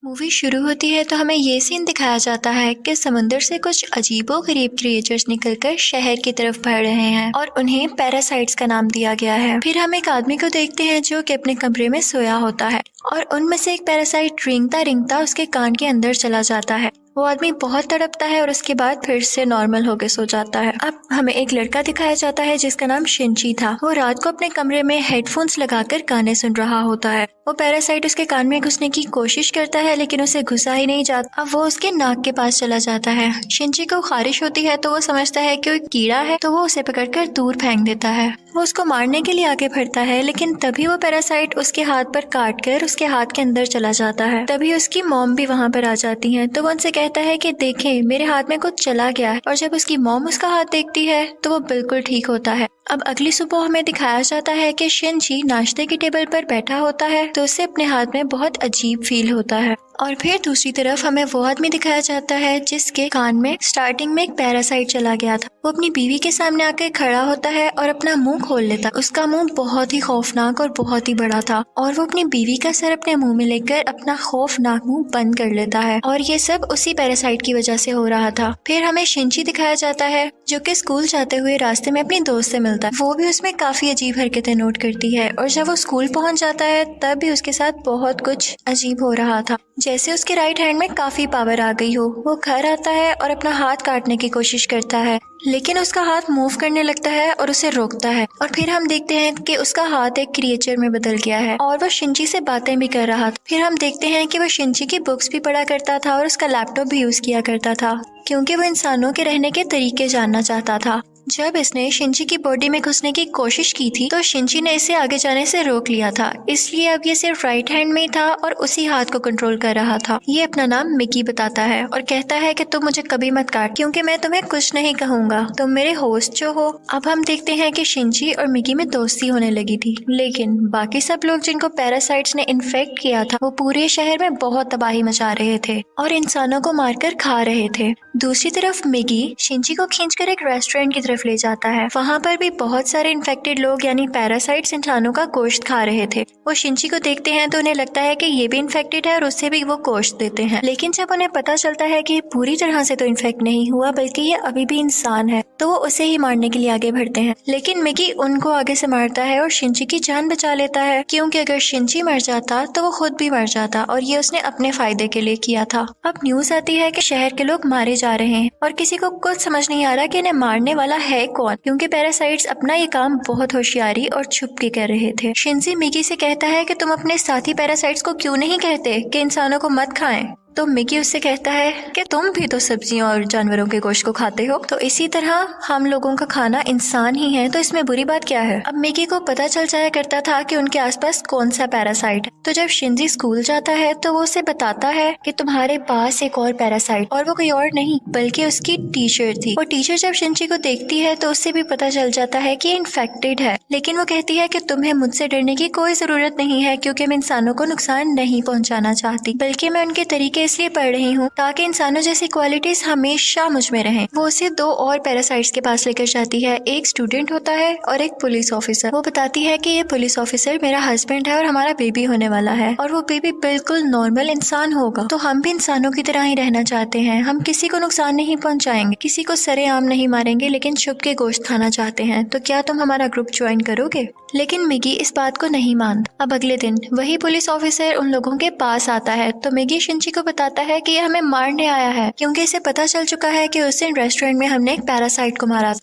Movie शुरू होती है तो हमें ये सीन दिखाया जाता है कि समुंदर से कुछ अजीबोगरीब क्रिएचर्स निकलकर शहर की तरफ बढ़ रहे हैं और उन्हें पैरासाइट्स का नाम दिया गया है। फिर हम एक आदमी को देखते हैं जो कि अपने कमरे में सोया होता है और उनमें से एक पैरासाइट रेंगता रेंगता उसके कान के अंदर चला जाता है। वो आदमी बहुत तड़पता है और उसके बाद फिर से नॉर्मल होकर सो जाता है। अब हमें एक लड़का दिखाया जाता है जिसका नाम शिनची था। वो रात को अपने कमरे में हेडफोन्स लगाकर गाने सुन रहा होता है। वो पैरासाइट उसके कान में घुसने की कोशिश करता है लेकिन उसे घुसा ही नहीं जाता। अब वो उसके नाक के पास चला जाता है। शिनची को खारिश होती है तो वो समझता है कि वो कीड़ा है तो वो उसे पकड़कर दूर फेंक देता है। वो उसको मारने के लिए आगे बढ़ता है लेकिन तभी वो पैरासाइट उसके हाथ पर काट कर उसके हाथ के अंदर चला जाता है। तभी उसकी मॉम भी वहाँ पर आ जाती है तो वो उनसे कहता है कि देखें मेरे हाथ में कुछ चला गया है। और जब उसकी मॉम उसका हाथ देखती है तो वो बिल्कुल ठीक होता है। अब अगली सुबह हमें दिखाया जाता है कि शिनची नाश्ते की टेबल पर बैठा होता है तो उसे अपने हाथ में बहुत अजीब फील होता है। और फिर दूसरी तरफ हमें वो आदमी दिखाया जाता है जिसके कान में स्टार्टिंग में एक पैरासाइट चला गया था। वो अपनी बीवी के सामने आकर खड़ा होता है और अपना मुंह खोल लेता है। उसका मुंह बहुत ही खौफनाक और बहुत ही बड़ा था और वो अपनी बीवी का सर अपने मुंह में लेकर अपना खौफनाक मुंह बंद कर लेता है और ये सब उसी पैरासाइट की वजह से हो रहा था। फिर हमें शिनची दिखाया जाता है जो कि स्कूल जाते हुए रास्ते में अपनी दोस्त से मिलता है। वो भी उसमें काफी अजीब हरकतें नोट करती है और जब वो स्कूल पहुंच जाता है तब भी उसके साथ बहुत कुछ अजीब हो रहा था, जैसे उसके राइट हैंड में काफी पावर आ गई हो। वो घर आता है और अपना हाथ काटने की कोशिश करता है लेकिन उसका हाथ मूव करने लगता है और उसे रोकता है। और फिर हम देखते हैं कि उसका हाथ एक क्रिएचर में बदल गया है और वो शिनची से बातें भी कर रहा था। फिर हम देखते हैं कि वो शिनची की बुक्स भी पढ़ा करता था और उसका लैपटॉप भी यूज किया करता था क्योंकि वो इंसानों के रहने के तरीके जानना चाहता था। जब इसने शिनची की बॉडी में घुसने की कोशिश की थी तो शिनची ने इसे आगे जाने से रोक लिया था, इसलिए अब ये सिर्फ राइट हैंड में ही था और उसी हाथ को कंट्रोल कर रहा था। ये अपना नाम मिकी बताता है और कहता है कि तुम मुझे कभी मत काट क्योंकि मैं तुम्हें कुछ नहीं कहूंगा, तुम मेरे होस्ट जो हो। अब हम देखते हैं कि शिनची और मिकी में दोस्ती होने लगी थी लेकिन बाकी सब लोग जिनको पैरासाइट्स ने इन्फेक्ट किया था वो पूरे शहर में बहुत तबाही मचा रहे थे और इंसानों को मारकर खा रहे थे। दूसरी तरफ मिकी शिनची को खींचकर एक रेस्टोरेंट की तरफ ले जाता है। वहाँ पर भी बहुत सारे इन्फेक्टेड लोग यानी पैरासाइट्स इंसानों का गोश्त खा रहे थे। वो शिनची को देखते हैं तो उन्हें लगता है कि ये भी इन्फेक्टेड है और उससे भी वो गोश्त देते हैं। लेकिन जब उन्हें पता चलता है कि पूरी तरह से तो इन्फेक्ट नहीं हुआ बल्कि ये अभी भी इंसान है तो वो उसे ही मारने के लिए आगे बढ़ते हैं। लेकिन मिकी उनको आगे से मारता है और शिनची की जान बचा लेता है क्योंकि अगर शिनची मर जाता तो वो खुद भी मर जाता और ये उसने अपने फायदे के लिए किया था। अब न्यूज आती है कि शहर के लोग मारे जा रहे हैं और किसी को कुछ समझ नहीं आ रहा कि इन्हें मारने वाला है कौन, क्योंकि पैरासाइट्स अपना ये काम बहुत होशियारी और छुप के कर रहे थे। शिनची मिकी से कहता है कि तुम अपने साथी पैरासाइट्स को क्यों नहीं कहते कि इंसानों को मत खाएं। तो मिकी उससे कहता है कि तुम भी तो सब्जियों और जानवरों के गोश्त को खाते हो, तो इसी तरह हम लोगों का खाना इंसान ही है, तो इसमें बुरी बात क्या है। अब मिकी को पता चल जाया करता था कि उनके आसपास कौन सा पैरासाइट है। तो जब शिनची स्कूल जाता है तो वो उसे बताता है कि तुम्हारे पास एक और पैरासाइट, और वो कोई और नहीं बल्कि उसकी टीचर थी। वो टीचर जब शिनची को देखती है तो उससे भी पता चल जाता है कि इन्फेक्टेड है, लेकिन वो कहती है कि तुम्हें मुझसे डरने की कोई जरूरत नहीं है क्योंकि मैं इंसानों को नुकसान नहीं पहुंचाना चाहती, बल्कि मैं उनके तरीके इसलिए पढ़ रही हूँ ताकि इंसानों जैसी क्वालिटीज हमेशा मुझ में रहें। वो उसे दो और पैरासाइट्स के पास लेकर जाती है, एक स्टूडेंट होता है और एक पुलिस ऑफिसर। वो बताती है कि ये पुलिस ऑफिसर मेरा हस्बैंड है और हमारा बेबी होने वाला है और वो बेबी बिल्कुल नॉर्मल इंसान होगा, तो हम भी इंसानों की तरह ही रहना चाहते हैं। हम किसी को नुकसान नहीं पहुंचाएंगे, किसी को सरेआम नहीं मारेंगे, लेकिन छुप के गोश्त खाना चाहते हैं। तो क्या तुम हमारा ग्रुप ज्वाइन करोगे? लेकिन मिगी इस बात को नहीं मानता। अब अगले दिन वही पुलिस ऑफिसर उन लोगों के पास आता है तो मिगी शिनची को बताता है कि ये हमें मारने आया है क्योंकि इसे पता चल चुका है कि उस दिन रेस्टोरेंट में हमने एक पैरासाइट को मारा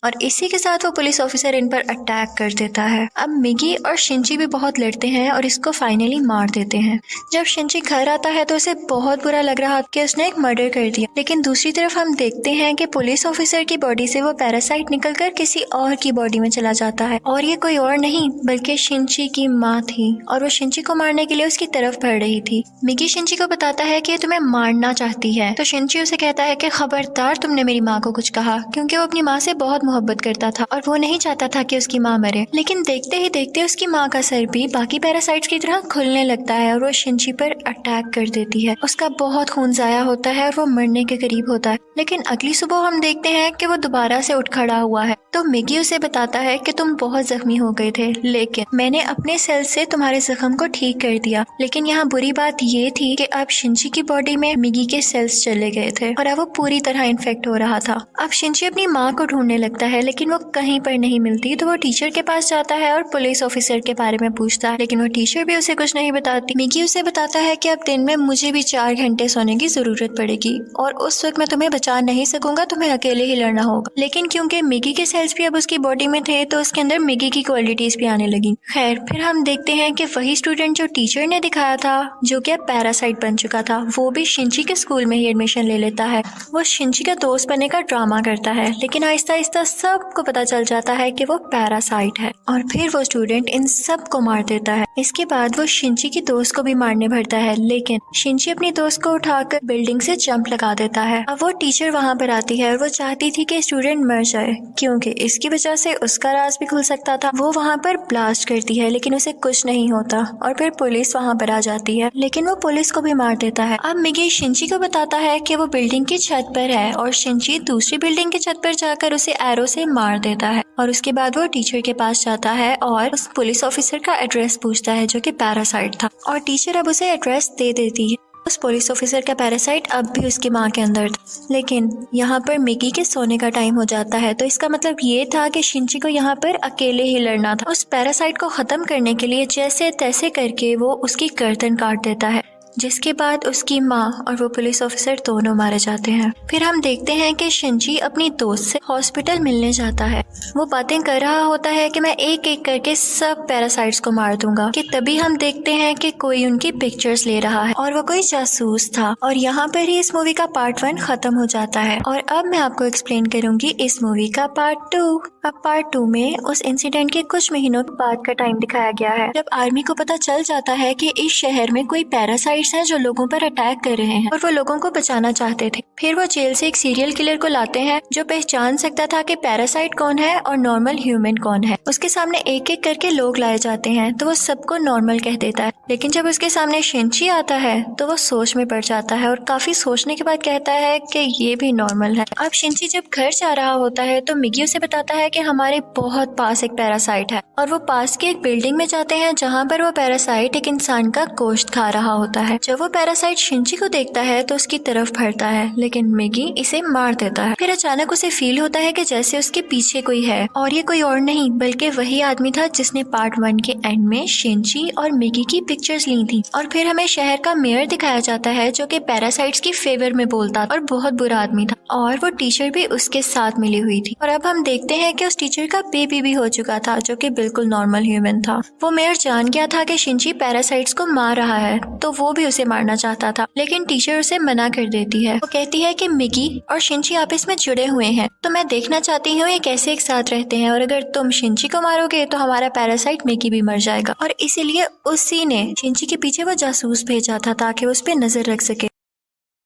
और इसी के साथ वो पुलिस ऑफिसर इन पर अटैक कर देता है। अब मिगी और शिनची भी बहुत लड़ते हैं और इसको फाइनली मार देते हैं। जब शिनची घर आता है तो उसे बहुत बुरा लग रहा कि उसने एक मर्डर कर दिया, लेकिन दूसरी तरफ हम देखते हैं कि पुलिस ऑफिसर की बॉडी से वो पैरासाइट निकलकर किसी और की बॉडी में चला जाता है और ये कोई और नहीं बल्कि शिनची की माँ थी और वो शिनची को मारने के लिए उसकी तरफ बढ़ रही थी। मिगी शिनची को बताता है कि तुम्हें मारना चाहती है, तो शिनची उसे कहता है कि खबरदार तुमने मेरी माँ को कुछ कहा, क्योंकि वो अपनी माँ से बहुत मोहब्बत करता था और वो नहीं चाहता था कि उसकी माँ मरे। लेकिन देखते ही देखते उसकी माँ का सर भी बाकी पैरासाइट्स की तरह खुलने लगता है और वो शिनची पर अटैक कर देती है। उसका बहुत खून जाया होता है और वो मरने के करीब होता है। लेकिन अगली सुबह हम देखते हैं कि वो दोबारा से उठ खड़ा हुआ है। तो मिगी उसे बताता है कि तुम बहुत जख्मी हो गए थे, लेकिन मैंने अपने सेल से तुम्हारे जख्म को ठीक कर दिया। लेकिन यहाँ बुरी बात ये थी कि अब शिनची की बॉडी में मिगी के सेल्स चले गए थे और अब वो पूरी तरह इन्फेक्ट हो रहा था। अब शिनची अपनी माँ को ढूंढने लगता है, लेकिन वो कहीं पर नहीं मिलती। तो वो टीचर के पास जाता है और पुलिस ऑफिसर के बारे में पूछता है, लेकिन वो टीचर भी उसे कुछ नहीं बताती। मिगी उसे बताता है कि अब दिन में मुझे भी 4 घंटे सोने की जरूरत पड़ेगी और उस वक्त मैं तुम्हें बचा नहीं सकूंगा, तुम्हें अकेले ही लड़ना होगा। लेकिन क्योंकि मिगी के सेल्स भी अब उसकी बॉडी में थे तो उसके अंदर मिगी की क्वालिटीज भी आने लगी। खैर, फिर हम देखते हैं कि वही स्टूडेंट जो टीचर ने दिखाया था, जो कि अब पैरासाइट बन चुका था, वो भी शिनची के स्कूल में ही एडमिशन ले लेता है। वो शिनची का दोस्त बनने का ड्रामा करता है, लेकिन आहिस्ता आहिस्ता सबको पता चल जाता है कि वो पैरासाइट है और फिर वो स्टूडेंट इन सब को मार देता है। इसके बाद वो शिनची की दोस्त को भी मारने भरता है, लेकिन शिनची अपनी दोस्त को उठाकर बिल्डिंग से जंप लगा देता है। अब वो टीचर वहाँ पर आती है और वो चाहती थी कि स्टूडेंट मर जाए, क्योंकि इसकी वजह से उसका राज भी खुल सकता था। वो वहाँ पर ब्लास्ट करती है, लेकिन उसे कुछ नहीं होता और फिर पुलिस वहाँ पर आ जाती है, लेकिन वो पुलिस को भी मार देता है। अब मिगी शिनची को बताता है कि वो बिल्डिंग की छत पर है और शिनची दूसरी बिल्डिंग की छत पर जाकर उसे एरो से मार देता है। और उसके बाद वो टीचर के पास जाता है और उस पुलिस ऑफिसर का एड्रेस पूछता है, जो कि पैरासाइट था, और टीचर अब उसे एड्रेस दे देती है। उस पुलिस ऑफिसर का पैरासाइट अब भी उसकी माँ के अंदर था। लेकिन यहाँ पर मिगी के सोने का टाइम हो जाता है, तो इसका मतलब ये था कि शिनची को यहाँ पर अकेले ही लड़ना था। उस पैरासाइट को खत्म करने के लिए जैसे तैसे करके वो उसकी गर्दन काट देता है, जिसके बाद उसकी माँ और वो पुलिस ऑफिसर दोनों मारे जाते हैं। फिर हम देखते हैं कि शिनची अपनी दोस्त से हॉस्पिटल मिलने जाता है। वो बातें कर रहा होता है कि मैं एक एक करके सब पैरासाइट्स को मार दूंगा, कि तभी हम देखते हैं कि कोई उनकी पिक्चर्स ले रहा है और वो कोई जासूस था। और यहाँ पर ही इस मूवी का पार्ट 1 खत्म हो जाता है और अब मैं आपको एक्सप्लेन करूंगी इस मूवी का पार्ट 2। अब पार्ट 2 में उस इंसिडेंट के कुछ महीनों बाद का टाइम दिखाया गया है, जब आर्मी को पता चल जाता है कि इस शहर में कोई पैरासाइट्स हैं जो लोगों पर अटैक कर रहे हैं और वो लोगों को बचाना चाहते थे। फिर वो जेल से एक सीरियल किलर को लाते हैं जो पहचान सकता था कि पैरासाइट कौन है और नॉर्मल ह्यूमन कौन है। उसके सामने एक एक करके लोग लाए जाते हैं तो वो सबको नॉर्मल कह देता है, लेकिन जब उसके सामने शिनची आता है तो वो सोच में पड़ जाता है और काफी सोचने के बाद कहता है कि ये भी नॉर्मल है। अब शिनची जब घर जा रहा होता है तो मिगी उसे बताता है कि हमारे बहुत पास एक पैरासाइट है और वो पास की एक बिल्डिंग में जाते हैं जहाँ पर वो पैरासाइट एक इंसान का गोश्त खा रहा होता है। जब वो पैरासाइट शिनची को देखता है तो उसकी तरफ बढ़ता है, लेकिन मिगी इसे मार देता है। फिर अचानक उसे फील होता है कि जैसे उसके पीछे कोई है और ये कोई और नहीं बल्कि वही आदमी था जिसने पार्ट 1 के एंड में शिनची और मिगी की पिक्चर्स ली थी। और फिर हमें शहर का मेयर दिखाया जाता है जो कि पैरासाइट्स की फेवर में बोलता और बहुत बुरा आदमी था, और वो टीचर भी उसके साथ मिली हुई थी। और अब हम देखते हैं कि उस टीचर का बेबी भी हो चुका था जो कि बिल्कुल नॉर्मल ह्यूमन था। वो मेयर जान गया था कि शिनची पैरासाइट्स को मार रहा है तो वो भी उसे मारना चाहता था, लेकिन टीचर उसे मना कर देती है। वो कहती है कि मिगी और शिनची आपस में जुड़े हुए हैं, तो मैं देखना चाहती हूँ ये कैसे एक साथ रहते हैं, और अगर तुम शिनची को मारोगे तो हमारा पैरासाइट मिगी भी मर जाएगा। और इसीलिए उसी ने शिनची के पीछे वो जासूस भेजा था ताकि उस पर नजर रख सके।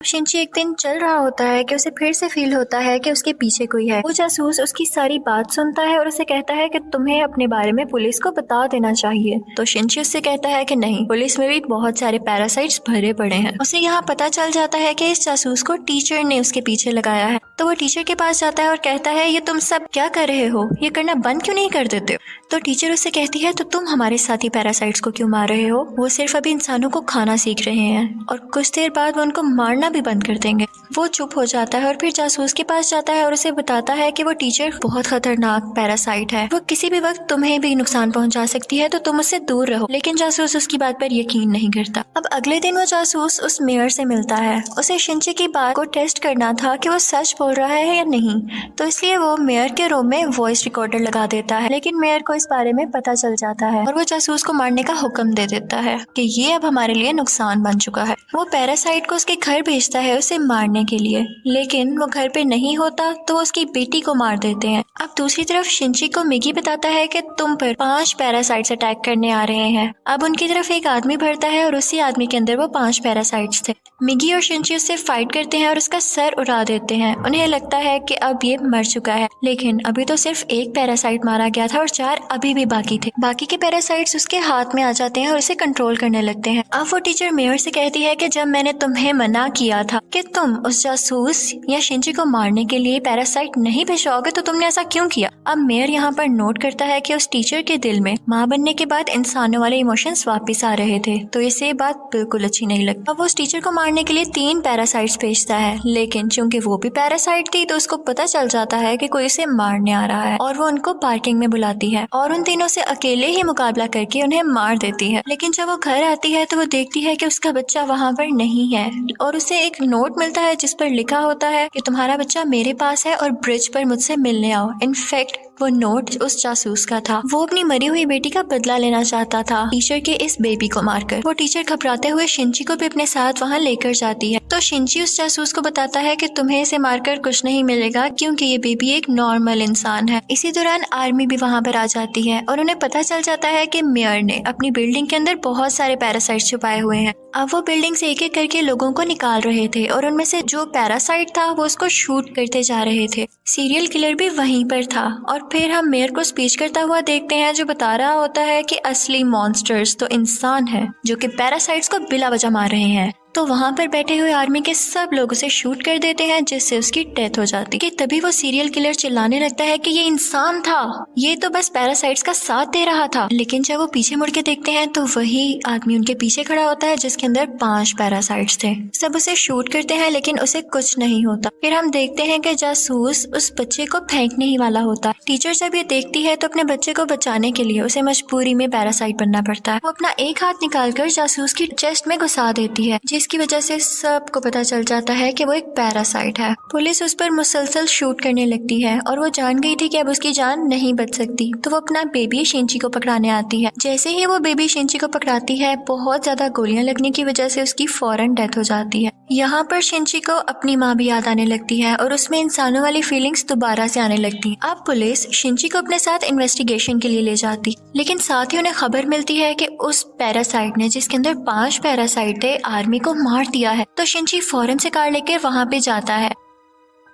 शिनची एक दिन चल रहा होता है कि उसे फिर से फील होता है कि उसके पीछे कोई है। वो जासूस उसकी सारी बात सुनता है और उसे कहता है कि तुम्हें अपने बारे में पुलिस को बता देना चाहिए। तो शिनची उससे कहता है कि नहीं, पुलिस में भी बहुत सारे पैरासाइट्स भरे पड़े हैं। उसे यहाँ पता चल जाता है कि इस जासूस को टीचर ने उसके पीछे लगाया है। तो वो टीचर के पास जाता है और कहता है ये तुम सब क्या कर रहे हो, ये करना बंद क्यों नहीं कर देते हो? तो टीचर उससे कहती है तो तुम हमारे साथी पैरासाइट्स को क्यों मार रहे हो? वो सिर्फ अभी इंसानों को खाना सीख रहे हैं और कुछ देर बाद वो उनको मारना भी बंद कर देंगे। वो चुप हो जाता है और फिर जासूस के पास जाता है और उसे बताता है कि वो टीचर बहुत खतरनाक पैरासाइट है, वो किसी भी वक्त तुम्हें भी नुकसान पहुंचा सकती है, तो तुम उससे दूर रहो। लेकिन जासूस उसकी बात पर यकीन नहीं करता। अब अगले दिन वो जासूस उस मेयर से मिलता है। उसे शिनची की बात को टेस्ट करना था कि वो सच बोल रहा है या नहीं, तो इसलिए वो मेयर के रूम में वॉइस रिकॉर्डर लगा देता है। लेकिन मेयर को इस बारे में पता चल जाता है और वो जासूस को मारने का हुक्म दे देता है कि ये अब हमारे लिए नुकसान बन चुका है। वो पैरासाइट को उसके घर भेजता है उसे मारने के लिए, लेकिन वो घर पे नहीं होता तो उसकी बेटी को मार देते हैं। अब दूसरी तरफ शिनची को मिगी बताता है कि तुम पर 5 पैरासाइट्स अटैक करने आ रहे हैं। अब उनकी तरफ एक आदमी बढ़ता है और उसी आदमी के अंदर वो 5 पैरासाइट्स थे। मिगी और शिनची उससे फाइट करते हैं और उसका सर उड़ा देते हैं। उन्हें लगता है कि अब ये मर चुका है, लेकिन अभी तो सिर्फ एक पैरासाइट मारा गया था और 4 अभी भी बाकी थे। बाकी के पैरासाइट्स उसके हाथ में आ जाते हैं और उसे कंट्रोल करने लगते हैं। अब वो टीचर मेयर से कहती है कि जब मैंने तुम्हें मना किया था कि तुम उस जासूस या शिंची को मारने के लिए पैरासाइट नहीं भिजवाओगे तो तुमने ऐसा क्यों किया। अब मेयर यहाँ पर नोट करता है कि उस टीचर के दिल में माँ बनने के बाद इंसानों वाले इमोशंस वापस आ रहे थे, तो इसे बात बिल्कुल अच्छी नहीं लगती। अब वो उस टीचर को मारने के लिए 3 पैरासाइट्स भेजता है, लेकिन चूंकि वो भी पैरासाइट थी तो उसको पता चल जाता है कि कोई उसे मारने आ रहा है और वो उनको पार्किंग में बुलाती है और उन तीनों से अकेले ही मुकाबला करके उन्हें मार देती है। लेकिन जब वो घर आती है तो वो देखती है कि उसका बच्चा वहाँ पर नहीं है और उसे एक नोट मिलता है जिस पर लिखा होता है कि तुम्हारा बच्चा मेरे पास है और ब्रिज पर मुझसे मिलने आओ। इनफैक्ट वो नोट उस जासूस का था। वो अपनी मरी हुई बेटी का बदला लेना चाहता था टीचर के इस बेबी को मारकर। वो टीचर घबराते हुए शिंची को भी अपने साथ वहाँ लेकर जाती है, तो शिंची उस जासूस को बताता है कि तुम्हें इसे मारकर कुछ नहीं मिलेगा क्योंकि ये बेबी एक नॉर्मल इंसान है। इसी दौरान आर्मी भी वहाँ पर आ जाती है और उन्हें पता चल जाता है कि मेयर ने अपनी बिल्डिंग के अंदर बहुत सारे पैरासाइट छुपाए हुए हैं। अब वो बिल्डिंग से एक एक करके लोगों को निकाल रहे थे और उनमें से जो पैरासाइट था वो उसको शूट करते जा रहे थे। सीरियल किलर भी वहीं पर था और फिर हम मेयर को स्पीच करता हुआ देखते हैं जो बता रहा होता है कि असली मॉन्स्टर्स तो इंसान है जो कि पैरासाइट्स को बिला वजह मार रहे हैं। तो वहाँ पर बैठे हुए आर्मी के सब लोग उसे शूट कर देते हैं जिससे उसकी डेथ हो जाती है। तभी वो सीरियल किलर चिल्लाने लगता है कि ये इंसान था, ये तो बस पैरासाइट्स का साथ दे रहा था। लेकिन जब वो पीछे मुड़ के देखते हैं तो वही आदमी उनके पीछे खड़ा होता है जिसके अंदर 5 पैरासाइट्स थे। सब उसे शूट करते हैं लेकिन उसे कुछ नहीं होता। फिर हम देखते हैं कि जासूस उस बच्चे को फेंकने ही वाला होता है। टीचर जब ये देखती है तो अपने बच्चे को बचाने के लिए उसे मजबूरी में पैरासाइट बनना पड़ता है। वो अपना एक हाथ निकालकर जासूस की चेस्ट में घुसा देती है जिसकी वजह से सबको पता चल जाता है कि वो एक पैरासाइट है। पुलिस उस पर मुसलसल शूट करने लगती है और वो जान गई थी कि अब उसकी जान नहीं बच सकती, तो वो अपना बेबी शिंची को पकड़ाने आती है। जैसे ही वो बेबी शिंची को पकड़ाती है बहुत ज्यादा गोलियां लगने की वजह से उसकी फौरन डेथ हो जाती है। यहाँ पर शिंची को अपनी माँ भी याद आने लगती है और उसमें इंसानों वाली फीलिंग्स दोबारा से आने लगती है। अब पुलिस शिंची को अपने साथ इन्वेस्टिगेशन के लिए ले जाती, लेकिन साथ ही उन्हें खबर मिलती है कि उस पैरासाइट ने जिसके अंदर 5 पैरासाइट थे आर्मी को मार दिया है। तो शिंची फौरन से कार लेकर वहाँ पे जाता है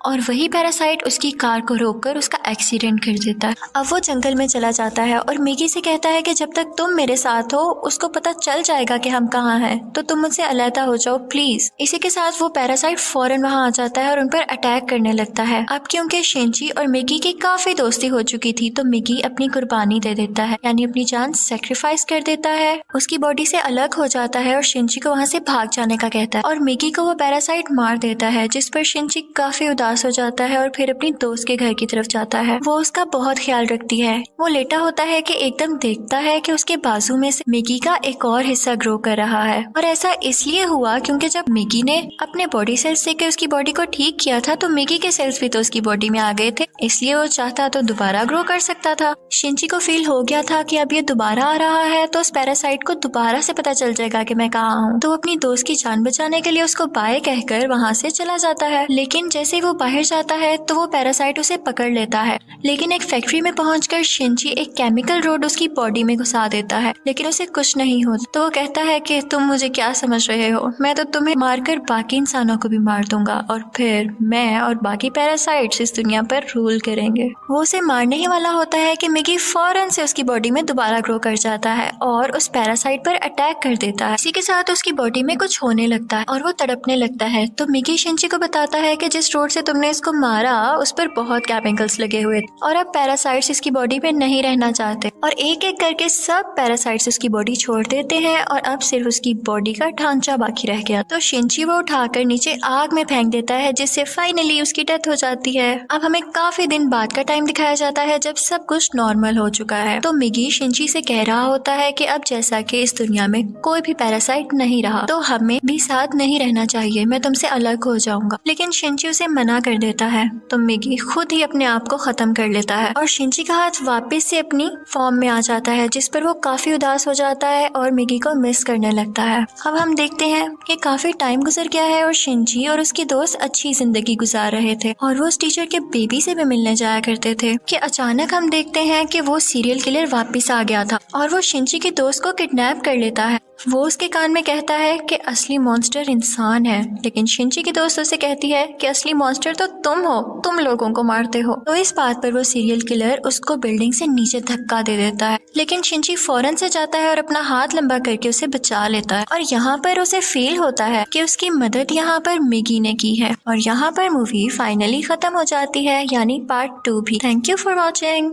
और वही पैरासाइट उसकी कार को रोककर उसका एक्सीडेंट कर देता है। अब वो जंगल में चला जाता है और मिगी से कहता है कि जब तक तुम मेरे साथ हो उसको पता चल जाएगा कि हम कहाँ हैं, तो तुम मुझसे अलहदा हो जाओ प्लीज। इसी के साथ वो पैरासाइट फौरन वहाँ आ जाता है और उन पर अटैक करने लगता है। अब क्योंकि शिंची और मिगी की काफी दोस्ती हो चुकी थी तो मिगी अपनी कुर्बानी दे देता है, यानी अपनी जान सेक्रीफाइस कर देता है, उसकी बॉडी से अलग हो जाता है और शिंची को वहाँ से भाग जाने का कहता है और मिगी को वो पैरासाइट मार देता है, जिस पर शिंची काफी उदास हो जाता है और फिर अपनी दोस्त के घर की तरफ जाता है। वो उसका बहुत ख्याल रखती है। वो लेटा होता है कि एकदम देखता है कि उसके बाजू में से मिगी का एक और हिस्सा ग्रो कर रहा है और ऐसा इसलिए हुआ क्योंकि जब मिगी ने अपने बॉडी सेल्स से उसकी बॉडी को ठीक किया था तो मिगी के सेल्स भी तो उसकी बॉडी में आ गए थे, इसलिए वो चाहता तो दोबारा ग्रो कर सकता था। शिंची को फील हो गया था कि अब ये दोबारा आ रहा है तो उस पैरासाइट को दोबारा से पता चल जाएगा कि मैं कहाँ हूँ, तो अपनी दोस्त की जान बचाने के लिए उसको बाय कहकर वहाँ से चला जाता है। लेकिन जैसे वो बाहर जाता है तो वो पैरासाइट उसे पकड़ लेता है, लेकिन एक फैक्ट्री में पहुंचकर शिंची एक केमिकल रोड उसकी बॉडी में घुसा देता है, लेकिन उसे कुछ नहीं होता। तो वो कहता है कि तुम मुझे क्या समझ रहे हो, मैं तो तुम्हें मारकर बाकी इंसानों को भी मार दूंगा और फिर मैं और बाकी पैरासाइट्स इस दुनिया पर रूल करेंगे। वो उसे मारने ही वाला होता है कि मिगी फौरन से उसकी बॉडी में दोबारा ग्रो कर जाता है और उस पैरासाइट पर अटैक कर देता है। इसी के साथ उसकी बॉडी में कुछ होने लगता है और वो तड़पने लगता है। तो मिगी शिंची को बताता है कि जिस रोड से तुमने इसको मारा उस पर बहुत केमिकल्स लगे हुए और अब पैरासाइट्स इसकी बॉडी में नहीं रहना चाहते और एक एक करके सब पैरासाइट्स उसकी बॉडी छोड़ देते हैं और अब सिर्फ उसकी बॉडी का ढांचा बाकी रह गया। तो शिंची वो उठाकर नीचे आग में फेंक देता है जिससे फाइनली उसकी डेथ हो जाती है। अब हमें काफी दिन बाद का टाइम दिखाया जाता है जब सब कुछ नॉर्मल हो चुका है। तो मिगी शिंची से कह रहा होता है कि अब जैसा कि इस दुनिया में कोई भी पैरासाइट नहीं रहा तो हमें भी साथ नहीं रहना चाहिए, मैं तुमसे अलग हो जाऊंगा। लेकिन शिंची उसे मना कर देता है तो मिगी खुद ही अपने आप को खत्म कर लेता है और शिंची का हाथ वापस से अपनी फॉर्म में आ जाता है, जिस पर वो काफी उदास हो जाता है और मिगी को मिस करने लगता है। अब हम देखते हैं कि काफी टाइम गुजर गया है और शिंची और उसकी दोस्त अच्छी जिंदगी गुजार रहे थे और वो उस टीचर के बेबी से भी मिलने जाया करते थे कि अचानक हम देखते हैं कि वो सीरियल किलर वापस आ गया था और वो शिंची की दोस्त को किडनैप कर लेता है वो उसके कान में कहता है कि असली मॉन्स्टर इंसान है, लेकिन शिंची की दोस्त उसे कहती है कि असली मॉन्स्टर तो तुम हो, तुम लोगों को मारते हो। तो इस बात पर वो सीरियल किलर उसको बिल्डिंग से नीचे धक्का दे देता है, लेकिन शिंची फौरन से जाता है और अपना हाथ लंबा करके उसे बचा लेता है। और यहाँ पर उसे फील होता है कि उसकी मदद यहाँ पर मिगी ने की है। और यहाँ पर मूवी फाइनली खत्म हो जाती है, यानी पार्ट 2 भी। Thank you for watching.